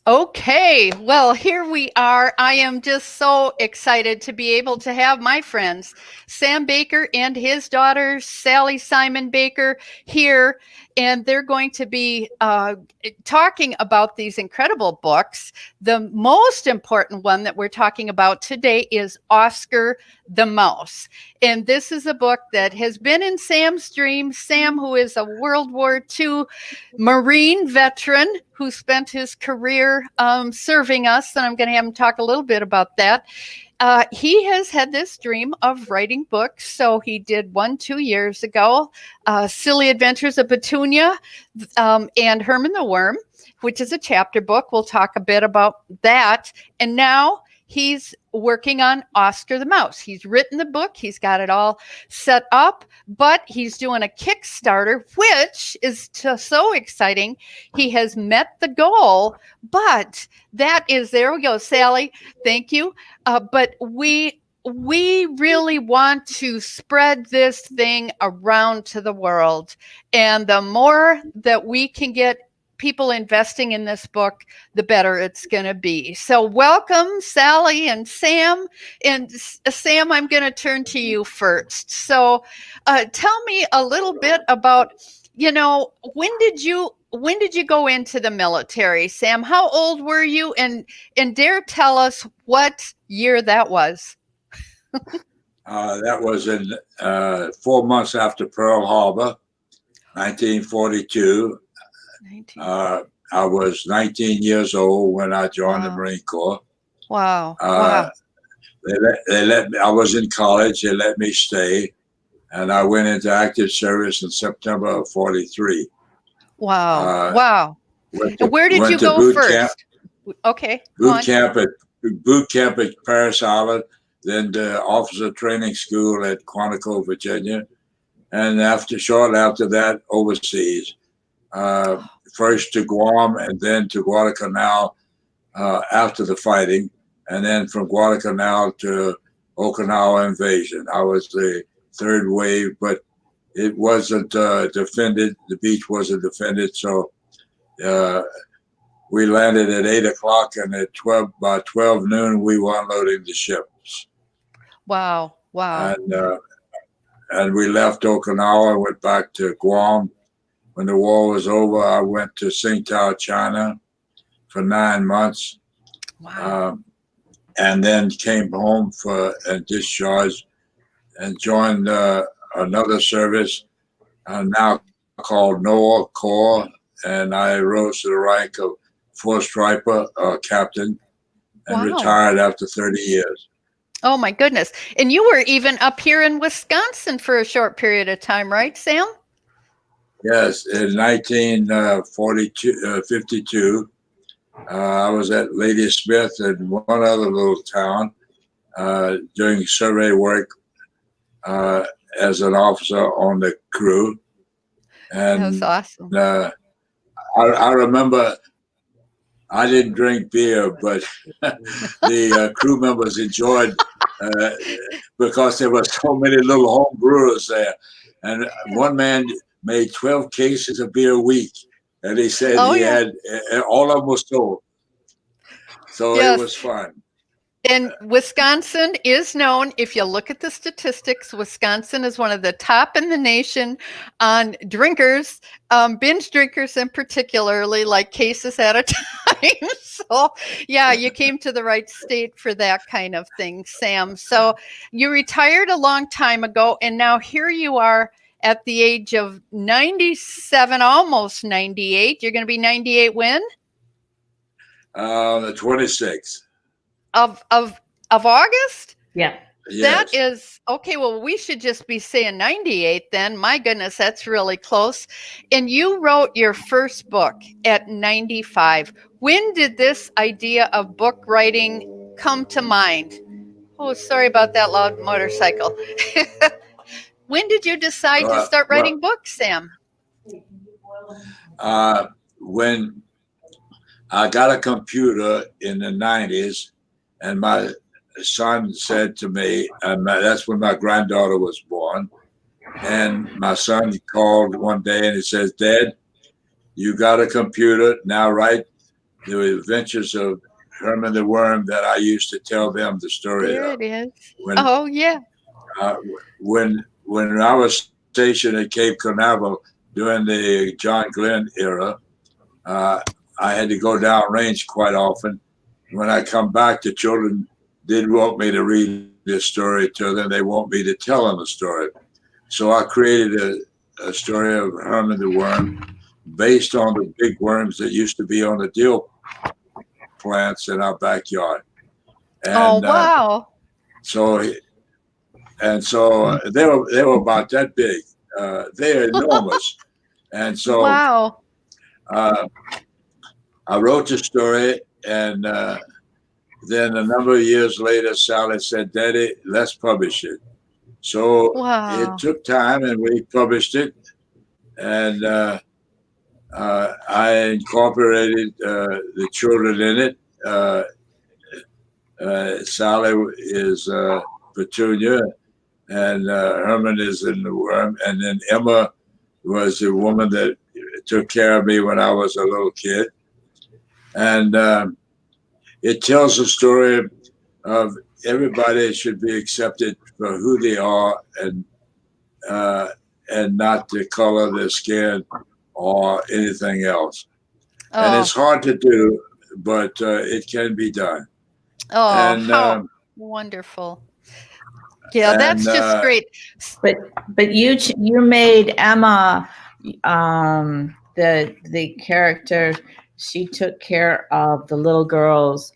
Okay, well, here we are. I am just so excited to be able to have my friends, Sam Baker and his daughter, Sally Simon Baker, here. And they're going to be talking about these incredible books. The most important one that we're talking about today is Oscar the Mouse. And this is a book that has been in Sam's dream. Sam, who is a World War II Marine veteran who spent his career serving us, and I'm going to have him talk a little bit about that. He has had this dream of writing books, so he did one 2 years ago, Silly Adventures of Petunia and Herman the Worm, which is a chapter book. We'll talk a bit about that. And now he's working on Oscar the Mouse. He's written the book. He's got it all set up, but he's doing a Kickstarter, which is so exciting. He has met the goal, but that is, there we go, Sally. Thank you. But we really want to spread this thing around to the world. And the more that we can get people investing in this book, the better it's going to be. So welcome, Sally and Sam. And Sam, I'm going to turn to you first. So tell me a little bit about, when did you go into the military, Sam? How old were you? And dare tell us what year that was. That was in 4 months after Pearl Harbor, 1942. I was 19 years old when I joined the Marine Corps. Wow. They let me, I was in college. They let me stay, and I went into active service in September of 43. Wow. Where did you go first? Camp. Okay. Boot camp at Paris Island, then the officer training school at Quantico, Virginia, and shortly after that, overseas. First to Guam and then to Guadalcanal after the fighting, and then from Guadalcanal to Okinawa invasion. I was the third wave, but it wasn't defended. The beach wasn't defended, so we landed at 8 o'clock, and by 12 noon we were unloading the ships. Wow. And we left Okinawa, went back to Guam. When the war was over, I went to Tsingtao, China for 9 months. Wow. And then came home and discharged and joined another service now called NOAA Corps. And I rose to the rank of 4 striper captain and retired after 30 years. Oh, my goodness. And you were even up here in Wisconsin for a short period of time, right, Sam? Yes, in 1952, I was at Lady Smith and one other little town doing survey work as an officer on the crew. And that was awesome. I remember I didn't drink beer, but the crew members enjoyed because there were so many little home brewers there. And one man made 12 cases of beer a week, and he said had all of them was sold. So It was fun. And Wisconsin is known, if you look at the statistics, Wisconsin is one of the top in the nation on drinkers, binge drinkers in particularly, like cases at a time. So, yeah, you came to the right state for that kind of thing, Sam. So you retired a long time ago, and now here you are at the age of 97, almost 98. You're going to be 98 when? The 26th. Of August? Yeah. Yes. That is okay. Well, we should just be saying 98 then. My goodness, that's really close. And you wrote your first book at 95. When did this idea of book writing come to mind? Oh, sorry about that loud motorcycle. When did you decide to start writing books, Sam? When I got a computer in the 90s, and my son said to me, and that's when my granddaughter was born, and my son called one day and he says, "Dad, you got a computer, now write the adventures of Herman the Worm that I used to tell them the story There of. it is. When Oh, yeah. uh, when I was stationed at Cape Canaveral during the John Glenn era, uh, I had to go downrange quite often. When I come back, the children didn't want me to read this story to them. They want me to tell them a story. So I created a story of Herman the Worm based on the big worms that used to be on the dill plants in our backyard. Oh, And wow. so they were about that big. They're enormous. And so Wow. uh, I wrote the story, and then a number of years later, Sally said, "Daddy, let's publish it." So it Wow. took time, and we published it. And I incorporated the children in it. Sally is Petunia, and Herman is in the worm. And then Emma was the woman that took care of me when I was a little kid. And it tells the story of everybody should be accepted for who they are, and not the color of their skin or anything else. And Oh, it's hard to do, but it can be done. oh, And how wonderful. Yeah, and that's just great. But you made Emma the character. She took care of the little girls.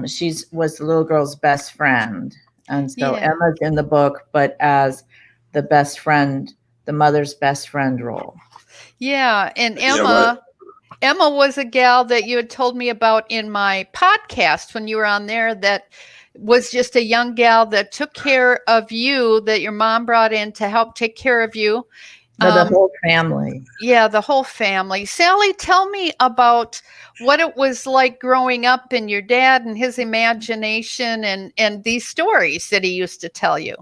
She was the little girl's best friend, and so Yeah. Emma's in the book, but as the best friend, the mother's best friend role. Yeah, and yeah, but Emma was a gal that you had told me about in my podcast when you were on there, that was just a young gal that took care of you, that your mom brought in to help take care of you. For the whole family. Yeah, the whole family. Sally, tell me about what it was like growing up, and your dad and his imagination, and these stories that he used to tell you.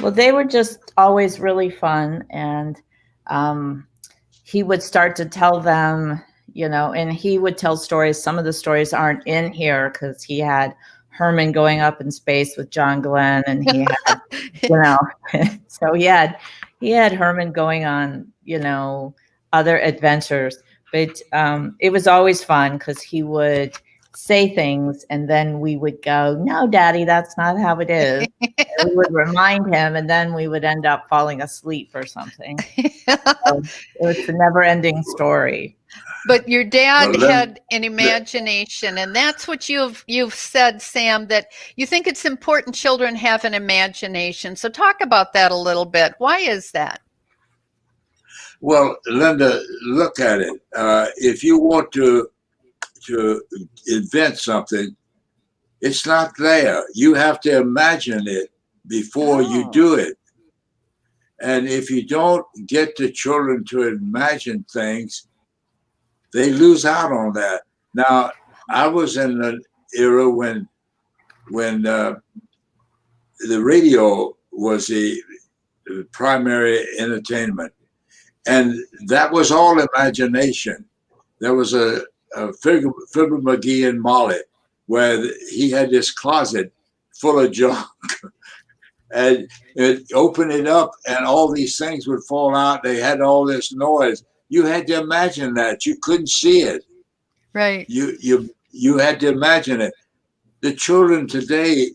Well, they were just always really fun, and he would start to tell them, and he would tell stories. Some of the stories aren't in here because he had Herman going up in space with John Glenn, and he had, so he had Herman going on, other adventures. But it was always fun because he would say things, and then we would go, "No, Daddy, that's not how it is." And we would remind him, and then we would end up falling asleep or something. So it was a never-ending story. But your dad Well, had an imagination, and that's what you've said, Sam, that you think it's important children have an imagination. So talk about that a little bit. Why is that? well, Linda, look at it. If you want to invent something, it's not there. You have to imagine it before you Oh. do it. And if you don't get the children to imagine things, they lose out on that. Now, I was in an era when the radio was the primary entertainment, and that was all imagination. There was a Fibber McGee and Molly, where he had this closet full of junk, and it opened it up, and all these things would fall out. They had all this noise. You had to imagine that. You couldn't see it. Right. You had to imagine it. The children today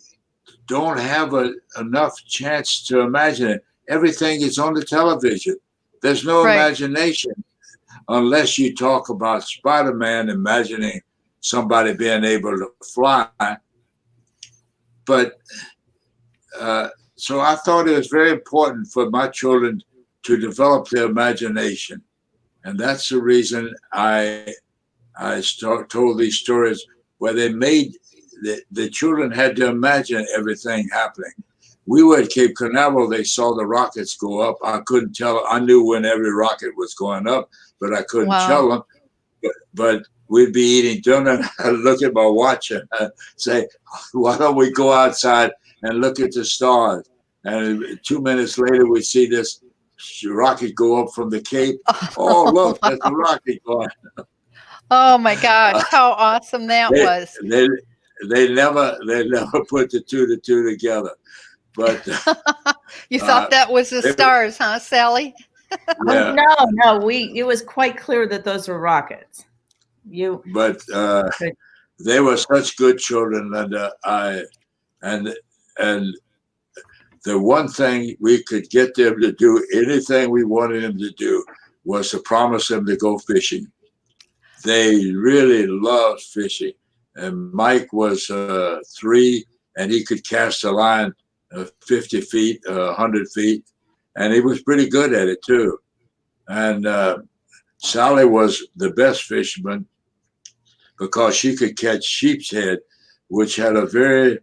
don't have enough chance to imagine it. Everything is on the television. There's no Right. imagination unless you talk about Spider-Man imagining somebody being able to fly. But so I thought it was very important for my children to develop their imagination. And that's the reason I told these stories where they made the children had to imagine everything happening. We were at Cape Canaveral. They saw the rockets go up. I couldn't tell. I knew when every rocket was going up, but I couldn't Wow. tell them. But we'd be eating dinner, and I'd look at my watch and I'd say, "Why don't we go outside and look at the stars?" And 2 minutes later, we see this rocket go up from the Cape. Oh, look, Wow. there's a rocket going. Oh my gosh, how awesome that they, was. they they never put the two together, but You thought that was the they, stars, huh, Sally? Oh yeah, no, it was quite clear that those were rockets. but they were such good children, and and the one thing we could get them to do, anything we wanted them to do, was to promise them to go fishing. They really loved fishing. And Mike was 3, and he could cast a line 50 feet, 100 feet, and he was pretty good at it too. And Sally was the best fisherman because she could catch sheep's head, which had a very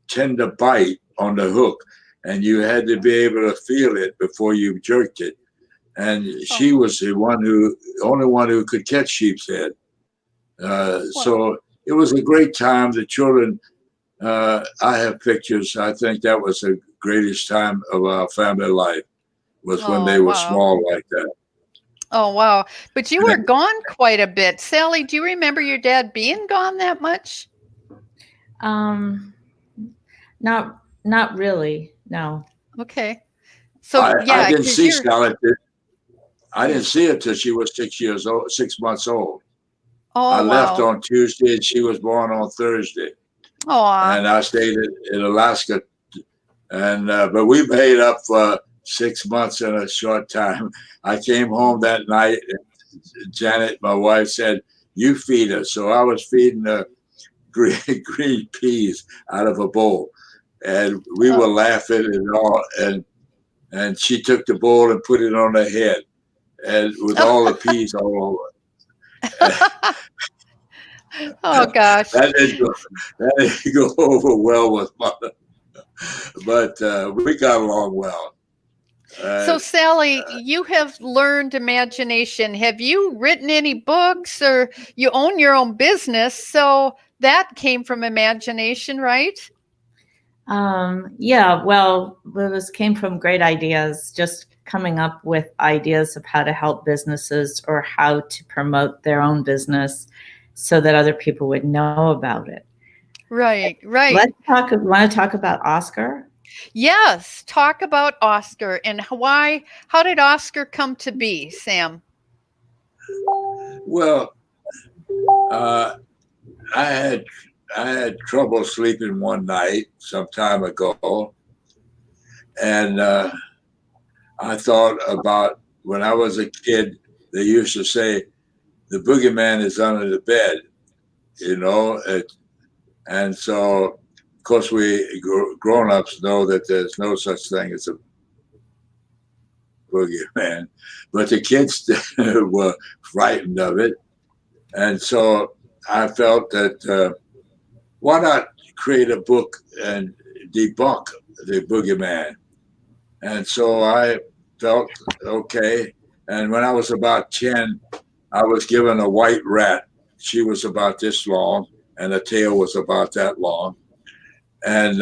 tender bite on the hook, and you had to be able to feel it before you jerked it. And she was the only one who could catch sheep's head. So it was a great time. The children, I have pictures. I think that was the greatest time of our family life, was when they were small like that. Oh, wow. But you were gone quite a bit. Sally, do you remember your dad being gone that much? Not really. No. Okay. So I didn't see Sally. I didn't see her till she was 6 months old. Oh, I left on Tuesday, and she was born on Thursday. And I stayed in Alaska, and but we made up for 6 months in a short time. I came home that night, and Janet, my wife, said, "You feed her." So I was feeding her green peas out of a bowl, and we were laughing and all. And she took the bowl and put it on her head, and with all the peas all over. Oh gosh, that didn't go over well with Mother, but we got along well. So Sally, you have learned imagination. Have you written any books, or you own your own business? So that came from imagination, right? Yeah, well, came from great ideas, just coming up with ideas of how to help businesses or how to promote their own business so that other people would know about it. Right. Want to talk about Oscar? Yes, talk about Oscar and why. How did Oscar come to be, Sam? Well, I had trouble sleeping one night some time ago, and I thought about when I was a kid. They used to say the boogeyman is under the bed, and so of course we grown-ups know that there's no such thing as a boogeyman, but the kids were frightened of it, and so I felt that why not create a book and debunk the boogeyman? And so I felt okay. And when I was about 10, I was given a white rat. She was about this long, and the tail was about that long. And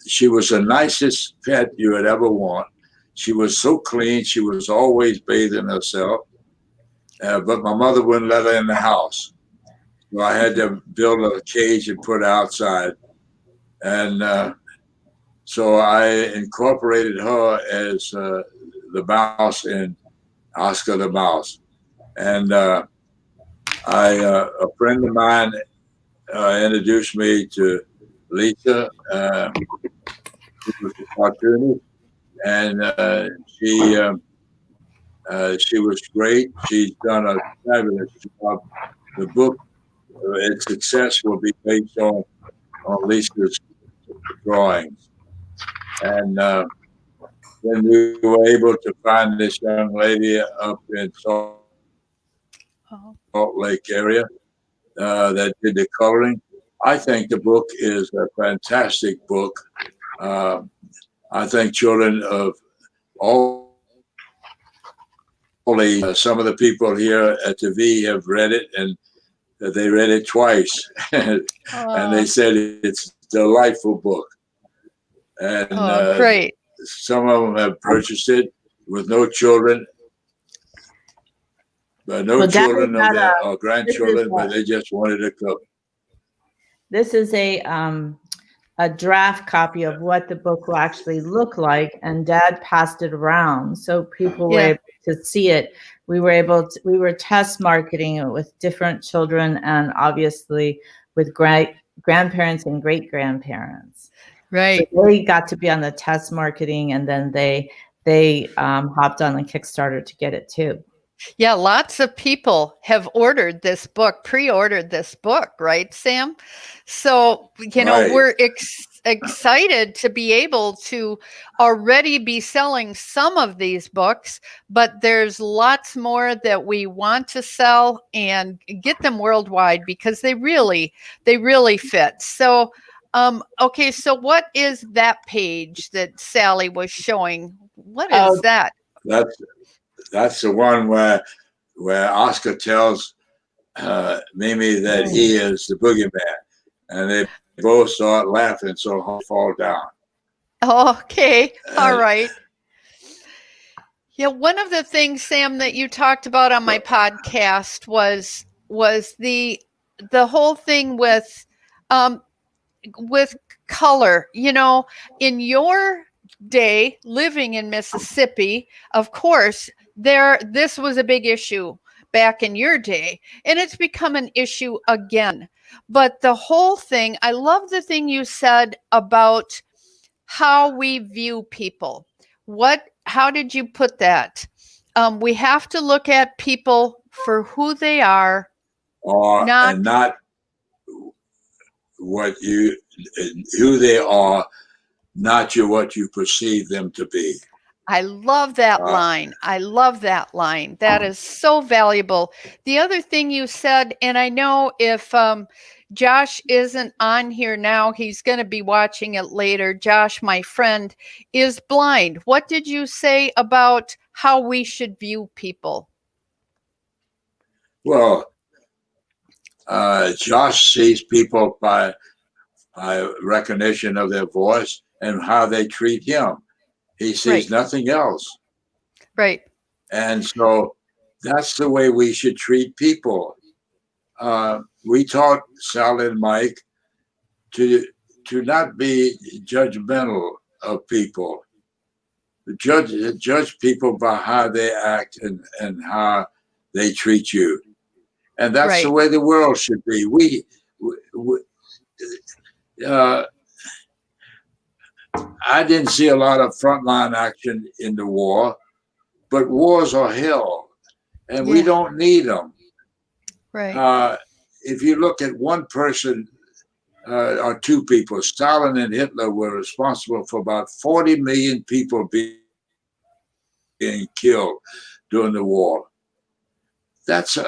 she was the nicest pet you would ever want. She was so clean. She was always bathing herself. But my mother wouldn't let her in the house. So I had to build a cage and put her outside. And so I incorporated her as the mouse in Oscar the Mouse. And a friend of mine introduced me to Lisa, who was a cartoonist, and she was great. She's done a fabulous job. The book, its success will be based on Lisa's drawings. And then we were able to find this young lady up in Salt Lake area that did the coloring. I think the book is a fantastic book. I think children of all some of the people here at the V have read it, and they read it twice, and they said it's a delightful book. And great. Some of them have purchased it with no children, but no Well, Dad children has of had their a- or grandchildren, but they just wanted to come. This is a draft copy of what the book will actually look like, and Dad passed it around so people were Yeah. able to see it. We were test marketing it with different children and obviously with grandparents and great grandparents. Right. So they got to be on the test marketing, and then they hopped on the Kickstarter to get it too. Yeah, lots of people have ordered this book, pre-ordered this book, right, Sam? So, Right. we're excited to be able to already be selling some of these books, but there's lots more that we want to sell and get them worldwide because they really fit. So, okay, so what is that page that Sally was showing? What is that? That's the one where Oscar tells Mimi that he is the boogeyman, and they both start laughing so hard fall down. Okay, all right. Yeah, one of the things, Sam, that you talked about on my podcast was the whole thing with color. In your day living in Mississippi, of course, this was a big issue back in your day, and it's become an issue again. But the whole thing, I love the thing you said about how we view people. How did you put that? We have to look at people for who they are, and not who they are, not what you perceive them to be. I love that line. I love that line. That is so valuable. The other thing you said, and I know if Josh isn't on here now, he's going to be watching it later. Josh, my friend, is blind. What did you say about how we should view people? Well, Josh sees people by recognition of their voice and how they treat him. He sees nothing else. Right. And so that's the way we should treat people. We taught Sally and Mike to not be judgmental of people. Judge people by how they act and how they treat you. And that's the way the world should be. I didn't see a lot of frontline action in the war, but wars are hell, and we don't need them. Right. If you look at one person or two people, Stalin and Hitler were responsible for about 40 million people being killed during the war. That's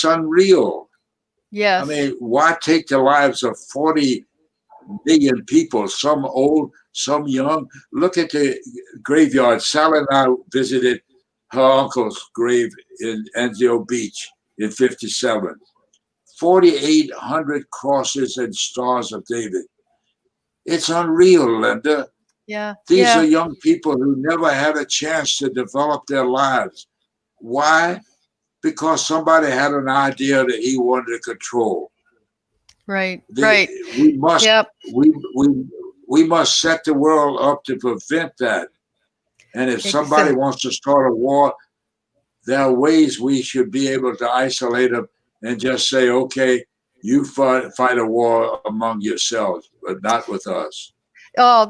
unreal. Yes. I mean, why take the lives of 40 million people, some old, some young? Look at the graveyard. Sally and I visited her uncle's grave in Anzio Beach in 1957. 4,800 crosses and stars of David. It's unreal, Linda. Yeah. These are young people who never had a chance to develop their lives. Why? Because somebody had an idea that he wanted to control. Right. We must we must set the world up to prevent that. And if somebody wants to start a war, there are ways we should be able to isolate them and just say, okay, you fight a war among yourselves, but not with us. Oh,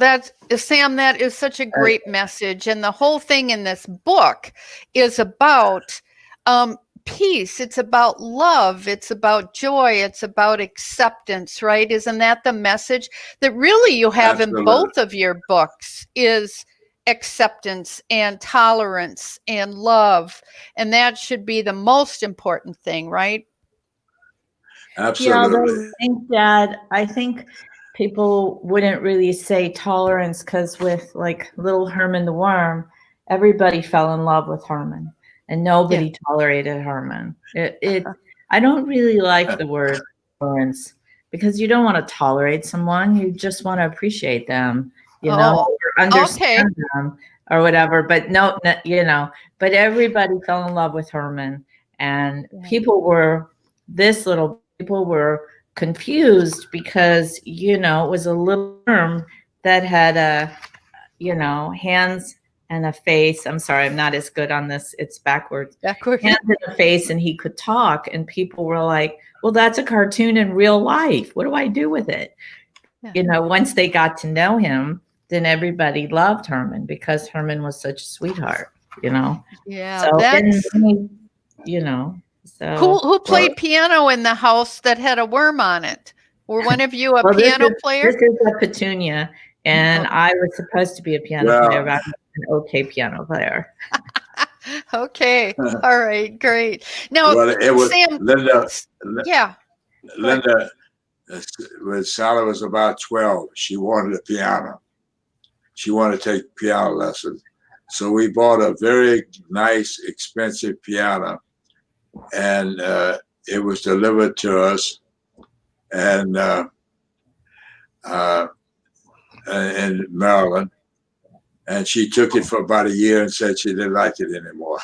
Sam, that is such a great message. And the whole thing in this book is about peace. It's about love. It's about joy. It's about acceptance, right? Isn't that the message that really you have in both of your books is acceptance and tolerance and love? And that should be the most important thing, right? Absolutely. I think people wouldn't really say tolerance because with like Little Herman the Worm, everybody fell in love with Herman and nobody tolerated Herman. I don't really like the word tolerance because you don't want to tolerate someone. You just want to appreciate them, or understand them or whatever. But but everybody fell in love with Herman. And people were confused because, you know, it was a little worm that had hands and a face. I'm sorry, I'm not as good on this. It's backwards. Backward. Hands and a face, and he could talk. And people were like, well, that's a cartoon in real life. What do I do with it? Yeah. You know, once they got to know him, then everybody loved Herman because Herman was such a sweetheart, you know? Yeah, So, that's you know, so. who played piano in the house that had a worm on it? Were one of you a Well, piano player? This is a Petunia, and I was supposed to be a piano player, but I'm an okay piano player. Okay, all right, great. Now, Well, it was Sam. Linda. Yeah, Linda, when Sally was about 12, she wanted a piano. She wanted to take piano lessons. So we bought a very nice, expensive piano, and it was delivered to us, and in Maryland. And she took it for about a year and said she didn't like it anymore.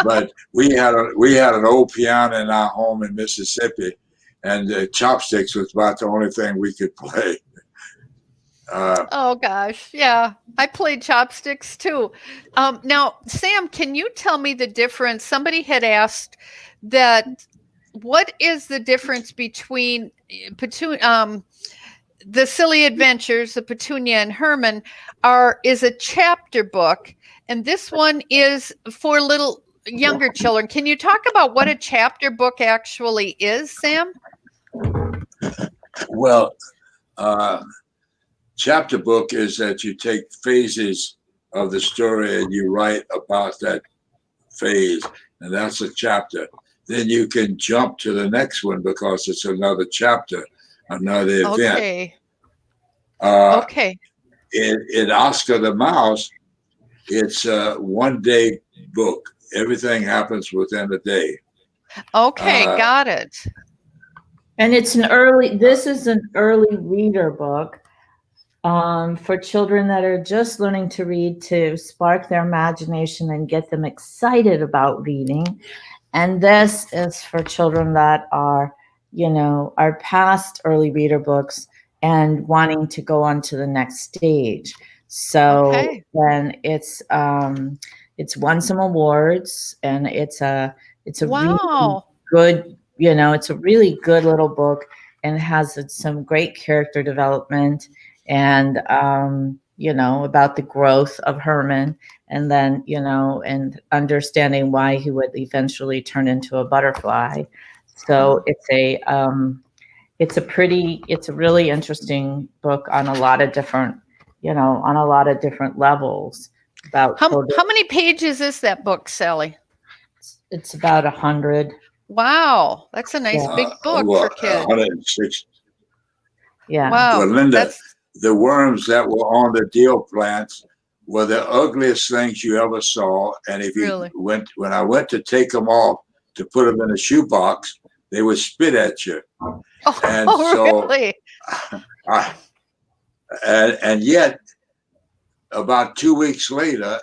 But we had an old piano in our home in Mississippi, and chopsticks was about the only thing we could play. Oh gosh, yeah, I played chopsticks too. Now, Sam, can you tell me the difference? Somebody had asked that. What is the difference between the Silly Adventures, the Petunia and Herman, is a chapter book, and this one is for little younger children. Can you talk about what a chapter book actually is, Sam? Well, chapter book is that you take phases of the story and you write about that phase, and that's a chapter. Then you can jump to the next one because it's another chapter, another event. Okay. Okay. In Oscar the Mouse, it's a one-day book. Everything happens within a day. Okay, got it. And this is an early reader book for children that are just learning to read, to spark their imagination and get them excited about reading. And this is for children that are past early reader books and wanting to go on to the next stage. So then it's won some awards, and it's a wow. really good, it's a really good little book, and has some great character development and about the growth of Herman, and then and understanding why he would eventually turn into a butterfly. So it's a really interesting book on a lot of different levels. About how many pages is that book, Sally? It's about 100. Wow, that's a nice big book for kids. 106. Yeah. Wow. Well, Linda, the worms that were on the deal plants were the ugliest things you ever saw. And if you when I went to take them off to put them in a shoebox, they would spit at you. And so, really? and yet, about 2 weeks later,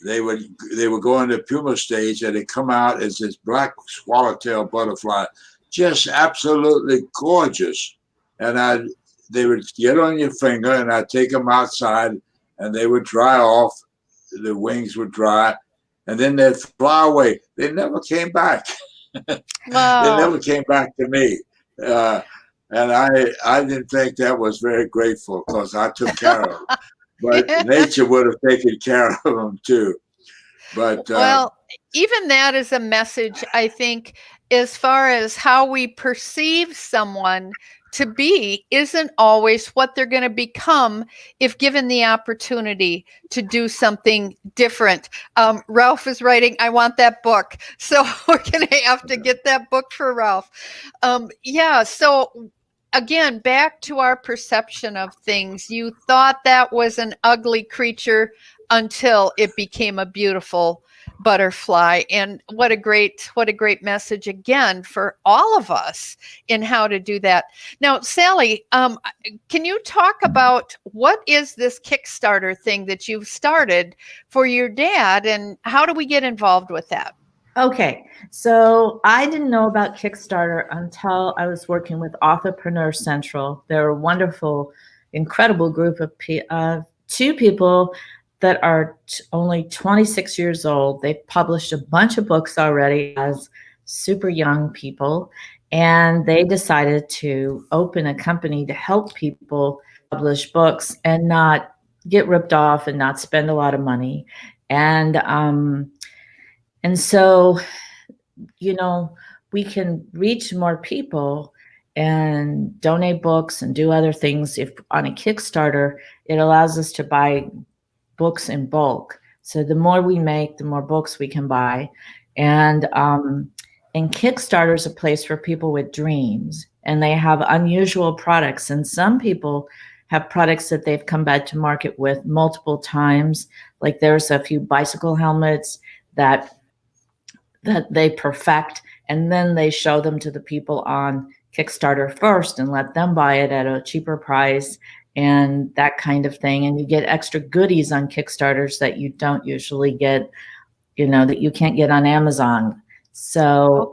they were going to Puma stage, and it come out as this black swallowtail butterfly, just absolutely gorgeous. And they would get on your finger, and I'd take them outside, and they would dry off. The wings would dry, and then they'd fly away. They never came back. Wow. They never came back to me. And I didn't think that was very grateful, because I took care of them. But nature would have taken care of them too. But well, even that is a message, I think, as far as how we perceive someone to be isn't always what they're going to become if given the opportunity to do something different. Ralph is writing, I want that book. So we're going to have to get that book for Ralph. Yeah. So again, back to our perception of things. You thought that was an ugly creature until it became a beautiful butterfly. And what a great message again for all of us in how to do that. Now, Sally, can you talk about what is this Kickstarter thing that you've started for your dad, and how do we get involved with that? Okay, so I didn't know about Kickstarter until I was working with Authorpreneur Central. They're a wonderful, incredible group of two people that are only 26 years old. They've published a bunch of books already as super young people, and they decided to open a company to help people publish books and not get ripped off and not spend a lot of money. And so, you know, we can reach more people and donate books and do other things. If on a Kickstarter, it allows us to buy books in bulk. So the more we make, the more books we can buy. And Kickstarter is a place for people with dreams, and they have unusual products. And some people have products that they've come back to market with multiple times. Like there's a few bicycle helmets that they perfect, and then they show them to the people on Kickstarter first and let them buy it at a cheaper price and that kind of thing. And you get extra goodies on Kickstarters that you don't usually get, that you can't get on Amazon. So,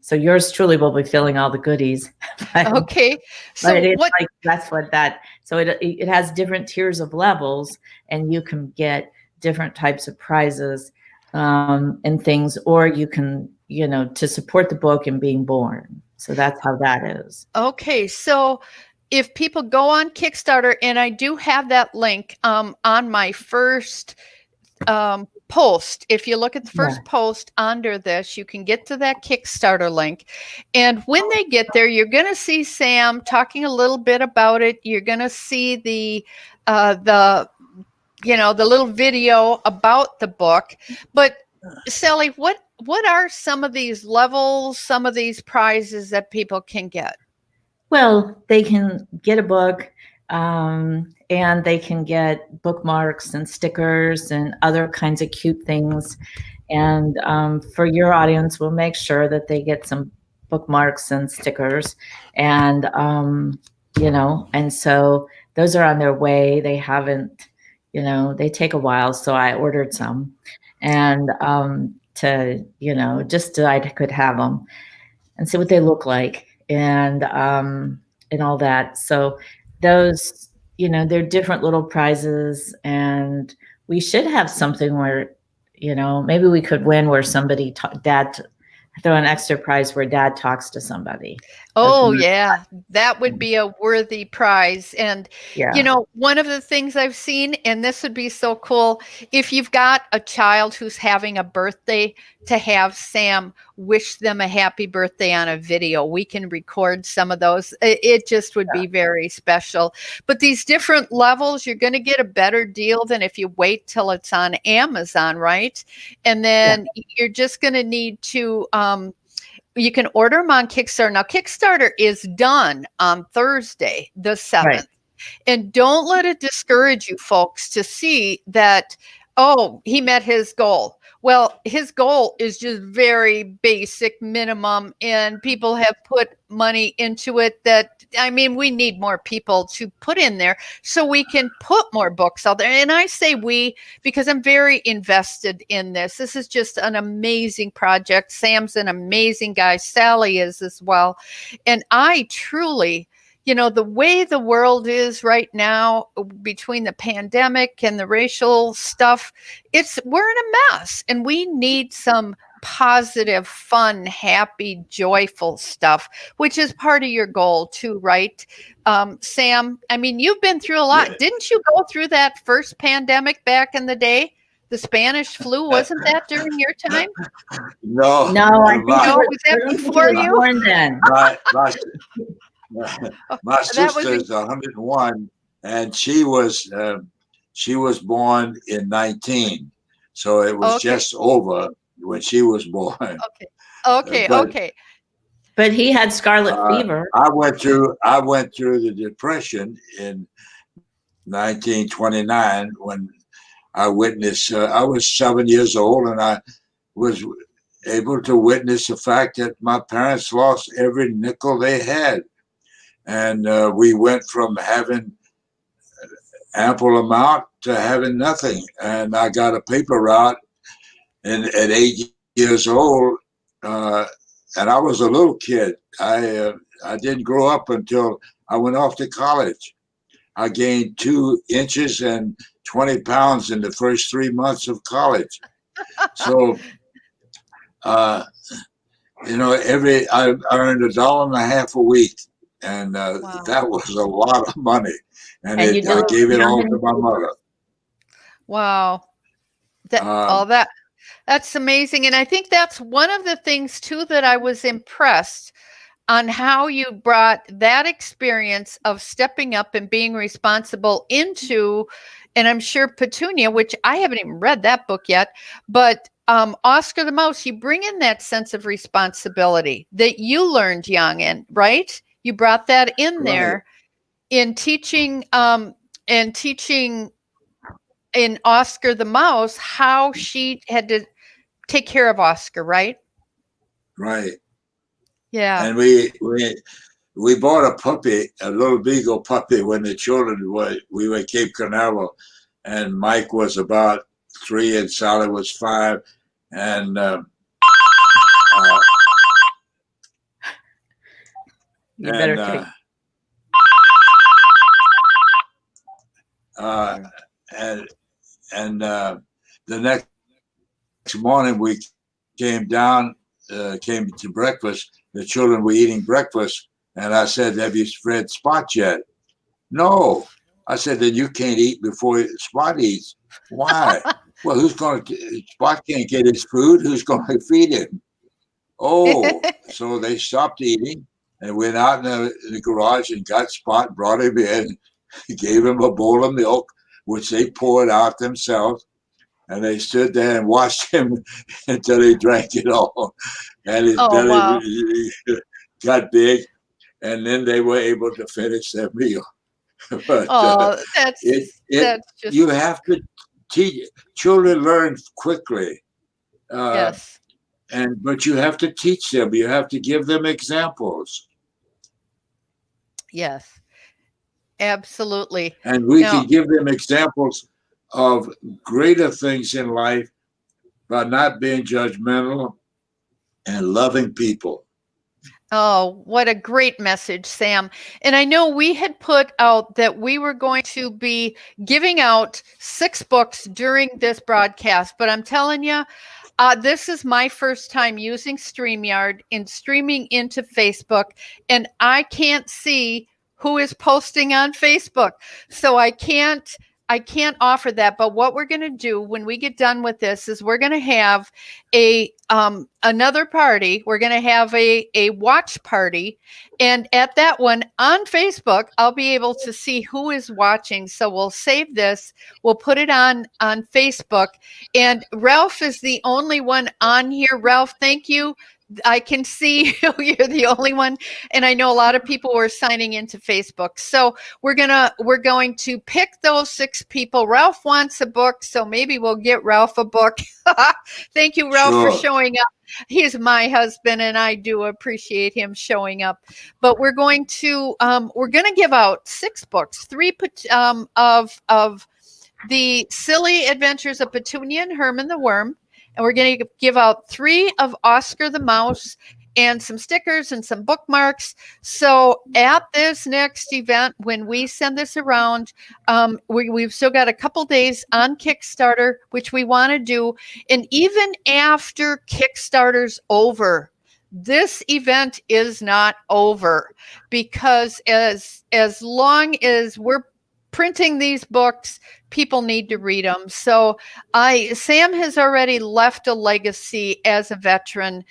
so yours truly will be filling all the goodies. Okay. So but what? Like, that's what that. So it has different tiers of levels, and you can get different types of prizes and things, or you can, to support the book and being born. So that's how that is. Okay. So if people go on Kickstarter, and I do have that link on my first post, if you look at the first post under this, you can get to that Kickstarter link. And when they get there, you're going to see Sam talking a little bit about it. You're going to see the little video about the book. But Sally, what are some of these levels, some of these prizes that people can get? Well, they can get a book, and they can get bookmarks and stickers and other kinds of cute things. And for your audience, we'll make sure that they get some bookmarks and stickers. And, and so those are on their way. They haven't, they take a while. So I ordered some, and just so I could have them and see what they look like. And all that. So those, they're different little prizes, and we should have something where, maybe we could win where somebody, dad, throw an extra prize where dad talks to somebody. Oh, yeah, that would be a worthy prize. And, one of the things I've seen, and this would be so cool, if you've got a child who's having a birthday, to have Sam wish them a happy birthday on a video. We can record some of those. It just would be very special. But these different levels, you're going to get a better deal than if you wait till it's on Amazon, right? And then you're just going to need to, you can order them on Kickstarter. Now, Kickstarter is done on Thursday, the 7th. Right. And don't let it discourage you, folks, to see that, he met his goal. Well, his goal is just very basic, minimum, and people have put money into it we need more people to put in there so we can put more books out there. And I say we, because I'm very invested in this. This is just an amazing project. Sam's an amazing guy. Sally is as well. And I truly, the way the world is right now, between the pandemic and the racial stuff, we're in a mess, and we need some positive, fun, happy, joyful stuff, which is part of your goal too, right? Sam, you've been through a lot. Didn't you go through that first pandemic back in the day? The Spanish flu, wasn't that during your time? No, I think was that before you? Born then. My sister's 101, and she was born in 19, so it was just over when she was born. Okay. But he had scarlet fever. I went through the Depression in 1929 when I witnessed. I was 7 years old, and I was able to witness the fact that my parents lost every nickel they had. And we went from having ample amount to having nothing. And I got a paper route at age years old, and I was a little kid. I didn't grow up until I went off to college. I gained 2 inches and 20 pounds in the first 3 months of college. So, I earned $1.50 a week, and Wow. that was a lot of money. And And you I did gave it all young to my mother. Wow. That's amazing. And I think that's one of the things too that I was impressed on how you brought that experience of stepping up and being responsible into, and I'm sure Petunia, which I haven't even read that book yet, but Oscar the Mouse, you bring in that sense of responsibility that you learned young, and right? You brought that in Right. there in teaching in Oscar the Mouse how she had to take care of Oscar, right? Right. Yeah. And we bought a puppy, a little beagle puppy, when the children we were at Cape Canaveral, and Mike was about 3 and Sally was 5, and You better take. The next morning we came down, came to breakfast. The children were eating breakfast, and I said, "Have you fed Spot yet?" "No." I said, "Then you can't eat before Spot eats." "Why?" "Well, Spot can't get his food. Who's going to feed him?" "Oh." So they stopped eating and went out in the garage and got Spot, brought him in, gave him a bowl of milk, which they poured out themselves. And they stood there and watched him until he drank it all. And his belly got big. And then they were able to finish their meal. But you have to teach. Children learn quickly. Yes. But you have to teach them. You have to give them examples. Yes, absolutely. And we can give them examples of greater things in life by not being judgmental and loving people. Oh, what a great message, Sam. And I know we had put out that we were going to be giving out 6 books during this broadcast, but I'm telling you, this is my first time using StreamYard and streaming into Facebook, and I can't see who is posting on Facebook. So I can't offer that. But what we're going to do when we get done with this is we're going to have another party. We're going to have a watch party. And at that one on Facebook, I'll be able to see who is watching. So we'll save this. We'll put it on Facebook. And Ralph is the only one on here. Ralph, thank you. I can see you're the only one, and I know a lot of people were signing into Facebook. So we're going to pick those 6 people. Ralph wants a book, so maybe we'll get Ralph a book. Thank you, Ralph, for showing up. He's my husband, and I do appreciate him showing up. But we're going to give out 6 books, 3 of the Silly Adventures of Petunia and Herman the Worm. And we're going to give out 3 of Oscar the Mouse and some stickers and some bookmarks. So at this next event, when we send this around, we've still got a couple days on Kickstarter, which we want to do. And even after Kickstarter's over, this event is not over, because as long as we're printing these books, people need to read them. So Sam has already left a legacy as a veteran,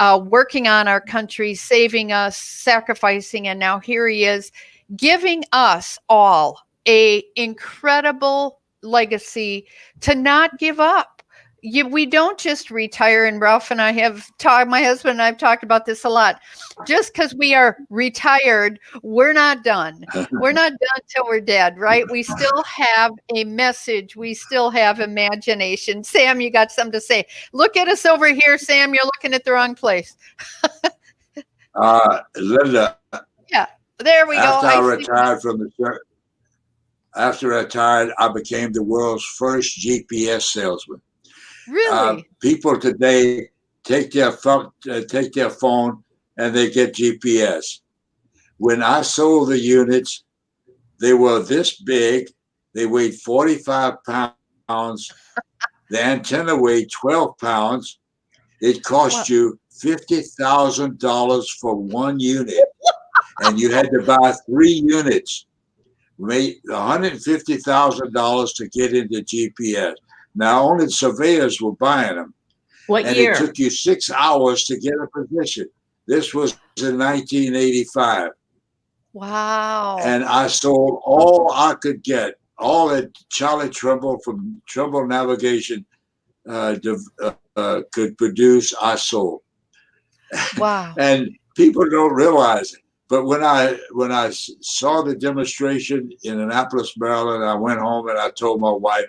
working on our country, saving us, sacrificing, and now here he is giving us all a incredible legacy to not give up. We don't just retire, and Ralph and I have talked, my husband and I have talked about this a lot. Just because we are retired, we're not done. We're not done till we're dead, right? We still have a message. We still have imagination. Sam, you got something to say? Look at us over here, Sam. You're looking at the wrong place. Linda. Yeah, there we go. After I retired from the church, I became the world's first GPS salesman. Really? People today take their phone, and they get GPS. When I sold the units, they were this big. They weighed 45 pounds. The antenna weighed 12 pounds. It cost you $50,000 for one unit, and you had to buy 3 units. Made $150,000 to get into GPS. Now only surveyors were buying them. What and year? It took you 6 hours to get a position. This was in 1985. Wow. And I sold all I could get. All that Charlie Trimble from Trimble Navigation could produce, I sold. Wow. And people don't realize it. But when I saw the demonstration in Annapolis, Maryland, I went home and I told my wife,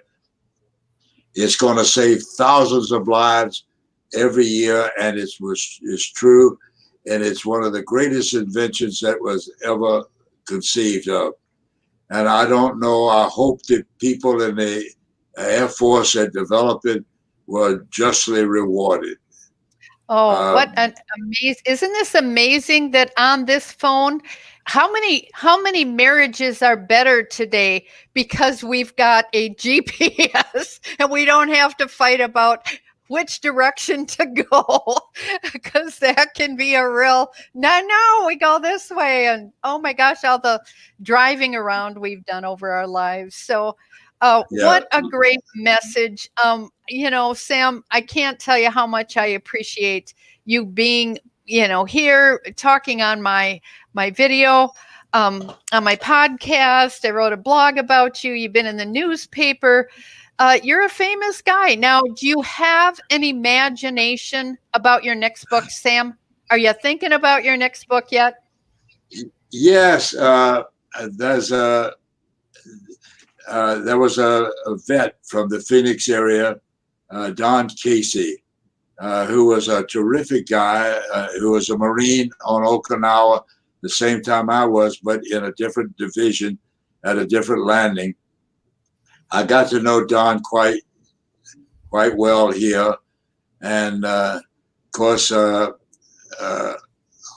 it's going to save thousands of lives every year, and it's true, and it's one of the greatest inventions that was ever conceived of. And I don't know, I hope that people in the Air Force that developed it were justly rewarded. Oh, what an amazing! Isn't this amazing that on this phone, how many marriages are better today because we've got a GPS and we don't have to fight about which direction to go, because that can be a real no, we go this way, and oh my gosh, all the driving around we've done over our lives. So what a great message. Sam, I can't tell you how much I appreciate you being, here talking on my video, on my podcast. I wrote a blog about you. You've been in the newspaper. You're a famous guy. Now, do you have an imagination about your next book, Sam? Are you thinking about your next book yet? Yes. There was a vet from the Phoenix area, Don Casey, who was a terrific guy, who was a Marine on Okinawa the same time I was, but in a different division at a different landing. I got to know Don quite well here. And of course,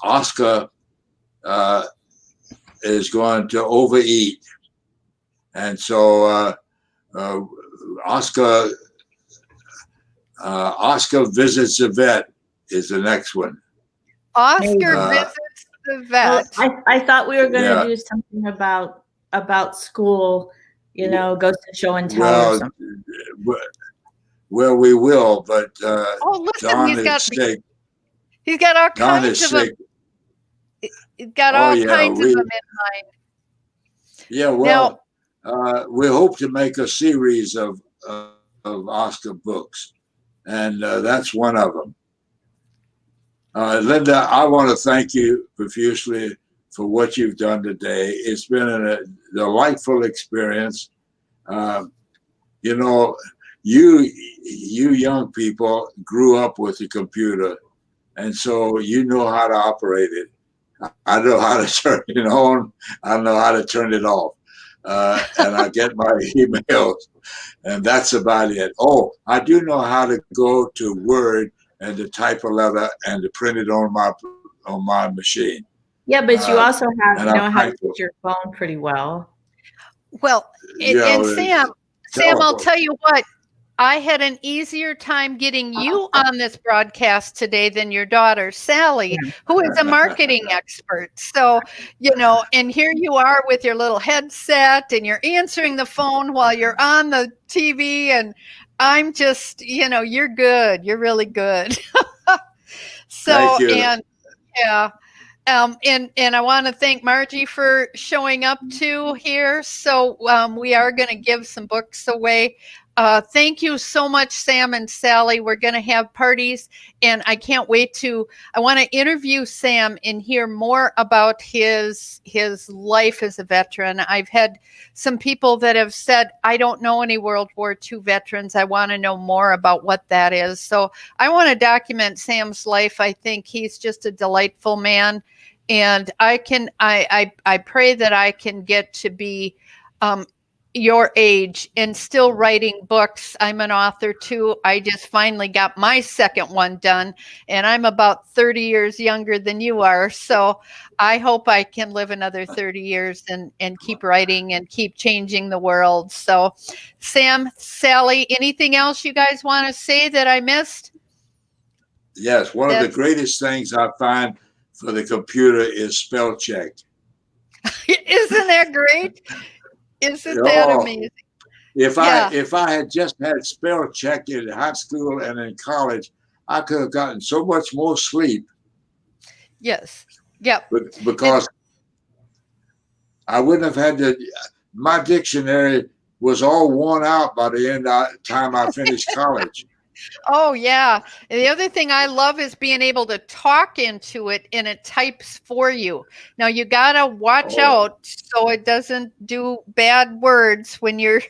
Oscar is going to overeat. And so Oscar visits the vet is the next one. Oscar visits the vet. Well, I thought we were going to do something about school, goes to show and tell or something. Well, we will, but listen, Don is sick. He's got all kinds of them. He's got all kinds of them in mind. Yeah, well, we hope to make a series of Oscar books, and that's one of them. Linda, I want to thank you profusely for what you've done today. It's been a delightful experience. You young people grew up with the computer, and so you know how to operate it. I know how to turn it on. I know how to turn it off. And I get my emails, and that's about it. Oh, I do know how to go to Word and to type a letter and to print it on my machine. Yeah, but you also know how to use your phone pretty well. Well, and Sam, I'll tell you what, I had an easier time getting you on this broadcast today than your daughter, Sally, who is a marketing expert. So, and here you are with your little headset and you're answering the phone while you're on the TV. And I'm just, you're good. You're really good. Thank you. And I want to thank Margie for showing up too here. So we are going to give some books away. Thank you so much, Sam and Sally. We're going to have parties, and I can't wait I want to interview Sam and hear more about his life as a veteran. I've had some people that have said, I don't know any World War II veterans. I want to know more about what that is. So I want to document Sam's life. I think he's just a delightful man. And I pray that I can get to be your age and still writing books. I'm an author too. I just finally got my second one done, and I'm about 30 years younger than you are. So I hope I can live another 30 years and keep writing and keep changing the world. So Sam, Sally, anything else you guys want to say that I missed? Yes, one of the greatest things I find for the computer is spell check. Isn't that great? Isn't that amazing? If I had just had spell check in high school and in college, I could have gotten so much more sleep. Yes. Yep. Because I wouldn't have had to. My dictionary was all worn out by the time I finished college. Oh, yeah. And the other thing I love is being able to talk into it and it types for you. Now you got to watch out so it doesn't do bad words when you're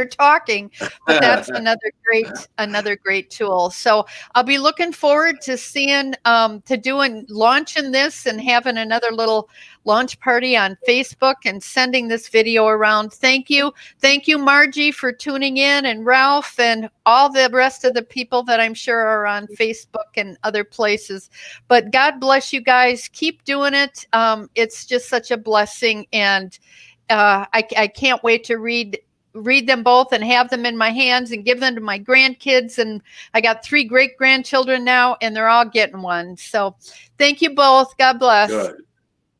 talking, but that's another great tool. So I'll be looking forward to seeing launching this and having another little launch party on Facebook and sending this video around. Thank you, Margie, for tuning in, and Ralph and all the rest of the people that I'm sure are on Facebook and other places. But God bless you guys. Keep doing it. It's just such a blessing, and I can't wait to read them both and have them in my hands and give them to my grandkids. And I got 3 great grandchildren now, and they're all getting one. So thank you both. God bless. Good.